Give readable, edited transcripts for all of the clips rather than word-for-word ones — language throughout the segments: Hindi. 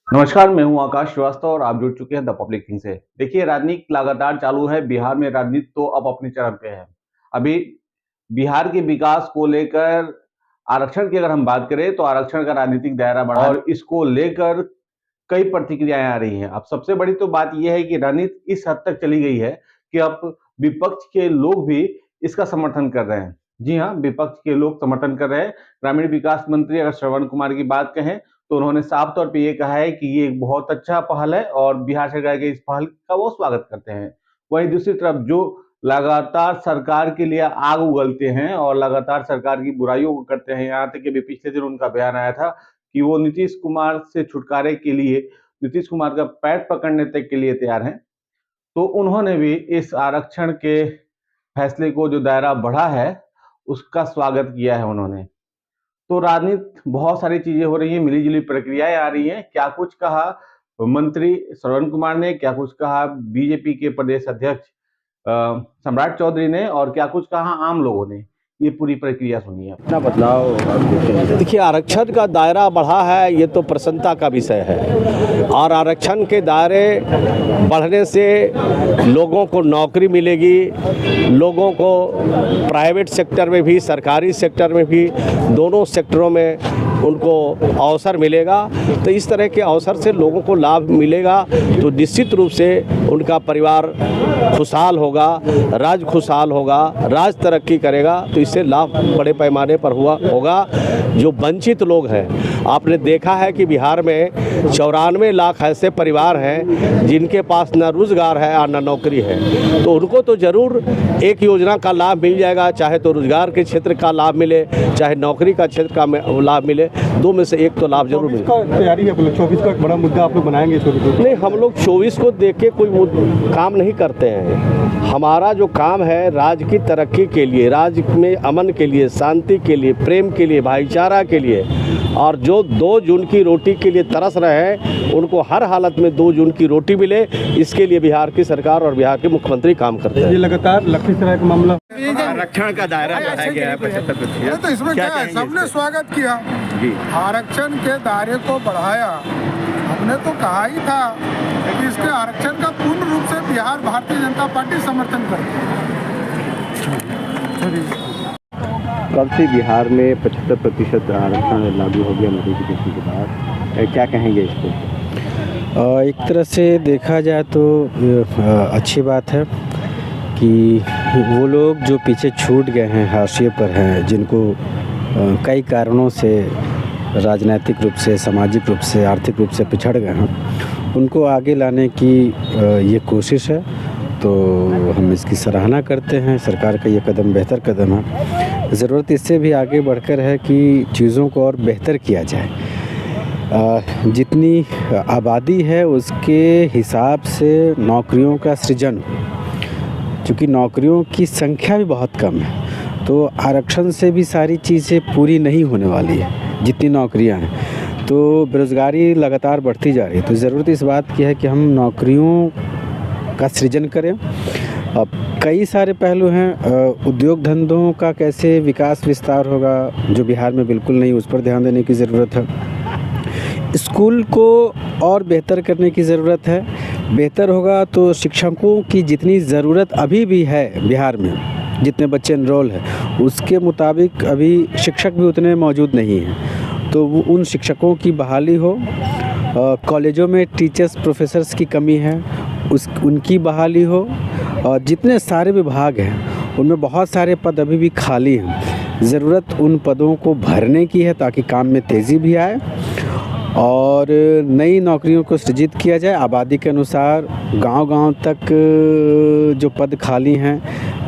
नमस्कार, मैं हूं आकाश श्रीवास्तव और आप जुड़ चुके हैं द पब्लिक किंग से। देखिए, राजनीति लगातार चालू है। बिहार में राजनीति तो अब अपने चरम पे है। अभी बिहार के विकास को लेकर आरक्षण की अगर हम बात करें तो आरक्षण का राजनीतिक दायरा बढ़ा और इसको लेकर कई प्रतिक्रियाएं आ रही हैं। अब सबसे बड़ी तो बात यह है कि राजनीति इस हद तक चली गई है कि अब विपक्ष के लोग भी इसका समर्थन कर रहे हैं। जी हाँ, विपक्ष के लोग समर्थन कर रहे हैं। ग्रामीण विकास मंत्री अगर श्रवण कुमार की बात कहें तो उन्होंने साफ तौर पे ये कहा है कि ये एक बहुत अच्छा पहल है और बिहार सरकार के इस पहल का वो स्वागत करते हैं। वहीं दूसरी तरफ जो लगातार सरकार के लिए आग उगलते हैं और लगातार सरकार की बुराइयों को करते हैं, यहाँ तक कि अभी पिछले दिन उनका बयान आया था कि वो नीतीश कुमार से छुटकारे के लिए, नीतीश कुमार का पैर पकड़ने तक के लिए तैयार हैं। तो उन्होंने भी इस आरक्षण के फैसले को जो दायरा बढ़ा है, उसका स्वागत किया है उन्होंने। तो राजनीति बहुत सारी चीजें हो रही हैं, मिली-जुली प्रक्रियाएं आ रही हैं। क्या कुछ कहा मंत्री श्रवण कुमार ने, क्या कुछ कहा बीजेपी के प्रदेश अध्यक्ष सम्राट चौधरी ने और क्या कुछ कहा आम लोगों ने, ये पूरी प्रक्रिया सुनिए। कितना बदलाव देखिए, आरक्षण का दायरा बढ़ा है, ये तो प्रसन्नता का विषय है। और आरक्षण के दायरे बढ़ने से लोगों को नौकरी मिलेगी, लोगों को प्राइवेट सेक्टर में भी, सरकारी सेक्टर में भी, दोनों सेक्टरों में उनको अवसर मिलेगा। तो इस तरह के अवसर से लोगों को लाभ मिलेगा तो निश्चित रूप से उनका परिवार खुशहाल होगा, राज्य खुशहाल होगा, राज्य तरक्की करेगा। तो इससे लाभ बड़े पैमाने पर होगा। जो वंचित लोग हैं, आपने देखा है कि बिहार में 94 लाख ऐसे परिवार हैं जिनके पास न रोजगार है और न नौकरी है। तो उनको तो ज़रूर एक योजना का लाभ मिल जाएगा, चाहे तो रोजगार के क्षेत्र का लाभ मिले, चाहे नौकरी का क्षेत्र का लाभ मिले। दो में से एक तो लाभ जरूर मिले। तैयारी है, 24 का बड़ा मुद्दा आप लोग बनाएंगे? नहीं, हम लोग 24 को देख के कोई काम नहीं करते हैं। हमारा जो काम है राज्य की तरक्की के लिए, राज्य में अमन के लिए, शांति के लिए, प्रेम के लिए, भाईचारा के लिए, और जो 2 जून की रोटी के लिए तरस रहे हैं उनको हर हालत में 2 जून की रोटी मिले, इसके लिए बिहार की सरकार और बिहार के मुख्यमंत्री काम करते हैं। ये लगातार लखीसराय का मामला, आरक्षण का दायरा बढ़ाया गया है 75%। तो इसमें क्या है, सबने स्वागत किया जी। आरक्षण के दायरे को बढ़ाया। हमने तो कहा ही था कि इसके आरक्षण का पूर्ण रूप से बिहार भारतीय जनता पार्टी समर्थन करती है। कब से बिहार में 75% आरक्षण लागू हो गया नोटिफिकेशन के बाद, क्या कहेंगे इस पर? एक तरह से देखा जाए तो अच्छी बात है कि वो लोग जो पीछे छूट गए हैं, हाशिए पर हैं, जिनको कई कारणों से राजनीतिक रूप से, सामाजिक रूप से, आर्थिक रूप से पिछड़ गए हैं, उनको आगे लाने की ये कोशिश है। तो हम इसकी सराहना करते हैं। सरकार का ये कदम बेहतर कदम है। ज़रूरत इससे भी आगे बढ़कर है कि चीज़ों को और बेहतर किया जाए। जितनी आबादी है उसके हिसाब से नौकरियों का सृजन, क्योंकि नौकरियों की संख्या भी बहुत कम है, तो आरक्षण से भी सारी चीज़ें पूरी नहीं होने वाली है जितनी नौकरियां हैं। तो बेरोज़गारी लगातार बढ़ती जा रही है। तो ज़रूरत इस बात की है कि हम नौकरियों का सृजन करें। अब कई सारे पहलू हैं। उद्योग धंधों का कैसे विकास विस्तार होगा, जो बिहार में बिल्कुल नहीं, उस पर ध्यान देने की ज़रूरत है। स्कूल को और बेहतर करने की ज़रूरत है। बेहतर होगा तो शिक्षकों की जितनी ज़रूरत अभी भी है बिहार में, जितने बच्चे एनरोल हैं, उसके मुताबिक अभी शिक्षक भी उतने मौजूद नहीं हैं। तो वो उन शिक्षकों की बहाली हो। कॉलेजों में टीचर्स, प्रोफेसर्स की कमी है, उनकी बहाली हो। और जितने सारे विभाग हैं उनमें बहुत सारे पद अभी भी खाली हैं। ज़रूरत उन पदों को भरने की है ताकि काम में तेज़ी भी आए और नई नौकरियों को सृजित किया जाए। आबादी के अनुसार गांव-गांव तक जो पद खाली हैं,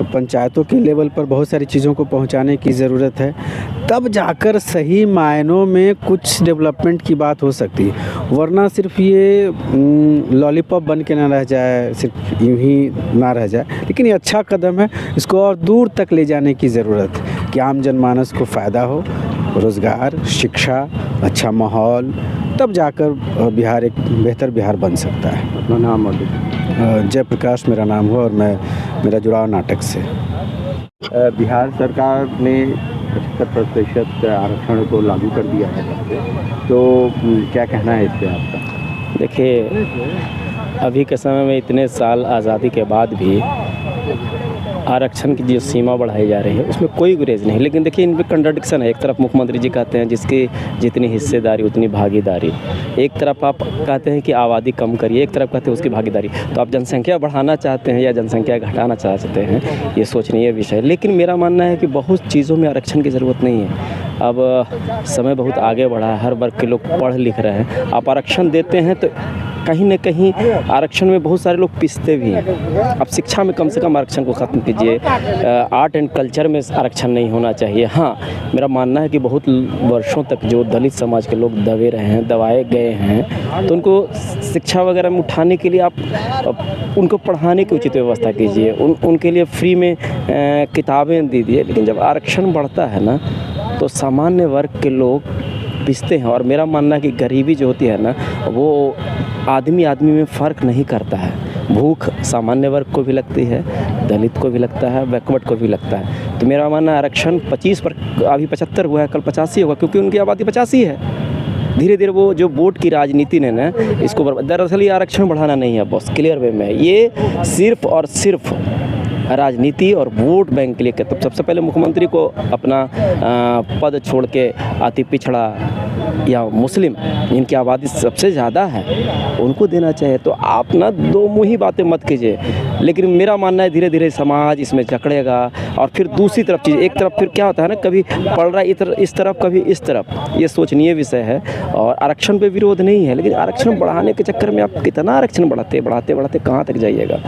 पंचायतों के लेवल पर बहुत सारी चीज़ों को पहुंचाने की ज़रूरत है। तब जाकर सही मायनों में कुछ डेवलपमेंट की बात हो सकती है, वरना सिर्फ ये लॉलीपॉप बन के ना रह जाए, सिर्फ यूं ही ना रह जाए। लेकिन ये अच्छा कदम है, इसको और दूर तक ले जाने की ज़रूरत है कि आम जनमानस को फ़ायदा हो, रोज़गार, शिक्षा, अच्छा माहौल, तब जाकर बिहार एक बेहतर बिहार बन सकता है। अपना नाम और जयप्रकाश मेरा नाम हुआ और मेरा जुड़ाव नाटक से। बिहार सरकार ने 75% आरक्षण को लागू कर दिया है, तो क्या कहना है इस पर आपका? देखिए, अभी के समय में इतने साल आज़ादी के बाद भी आरक्षण की जो सीमा बढ़ाई जा रही है उसमें कोई गुरेज नहीं। लेकिन देखिए, इन पे कंट्राडिक्शन है। एक तरफ मुख्यमंत्री जी कहते हैं जिसकी जितनी हिस्सेदारी उतनी भागीदारी, एक तरफ आप कहते हैं कि आबादी कम करिए, एक तरफ कहते हैं उसकी भागीदारी। तो आप जनसंख्या बढ़ाना चाहते हैं या जनसंख्या घटाना चाहते हैं, ये सोचनीय विषय है। लेकिन मेरा मानना है कि बहुत चीज़ों में आरक्षण की ज़रूरत नहीं है। अब समय बहुत आगे बढ़ा है, हर वर्ग के लोग पढ़ लिख रहे हैं। आप आरक्षण देते हैं तो कहीं न कहीं आरक्षण में बहुत सारे लोग पिसते भी हैं। अब शिक्षा में कम से कम आरक्षण को ख़त्म कीजिए। आर्ट एंड कल्चर में आरक्षण नहीं होना चाहिए। हाँ, मेरा मानना है कि बहुत वर्षों तक जो दलित समाज के लोग दबे रहे हैं, दबाए गए हैं, तो उनको शिक्षा वगैरह में उठाने के लिए आप उनको पढ़ाने की उचित व्यवस्था कीजिए, उनके लिए फ्री में किताबें दीजिए। लेकिन जब आरक्षण बढ़ता है ना, तो सामान्य वर्ग के लोग पिसते हैं। और मेरा मानना है कि गरीबी जो होती है ना, वो आदमी में फ़र्क नहीं करता है। भूख सामान्य वर्ग को भी लगती है, दलित को भी लगता है, बैकवर्ड को भी लगता है। तो मेरा मानना है आरक्षण 25 पर, अभी 75 हुआ है, कल 85 होगा, क्योंकि उनकी आबादी 85 है। धीरे धीरे वो जो वोट की राजनीति ने ना इसको दरअसल ये आरक्षण बढ़ाना नहीं है बॉस, क्लियर वे में। ये सिर्फ और सिर्फ राजनीति और वोट बैंक के लिए। तब सबसे पहले मुख्यमंत्री को अपना पद छोड़ के अति पिछड़ा या मुस्लिम, जिनकी आबादी सबसे ज़्यादा है, उनको देना चाहिए। तो आप ना दो मुँही बातें मत कीजिए। लेकिन मेरा मानना है धीरे धीरे समाज इसमें जकड़ेगा। और फिर दूसरी तरफ चीज़, एक तरफ फिर क्या होता है ना, कभी पड़ रहा है इस तरफ, कभी इस तरफ। ये सोचनीय विषय है। और आरक्षण पे विरोध नहीं है, लेकिन आरक्षण बढ़ाने के चक्कर में आप कितना आरक्षण बढ़ाते कहाँ तक जाइएगा।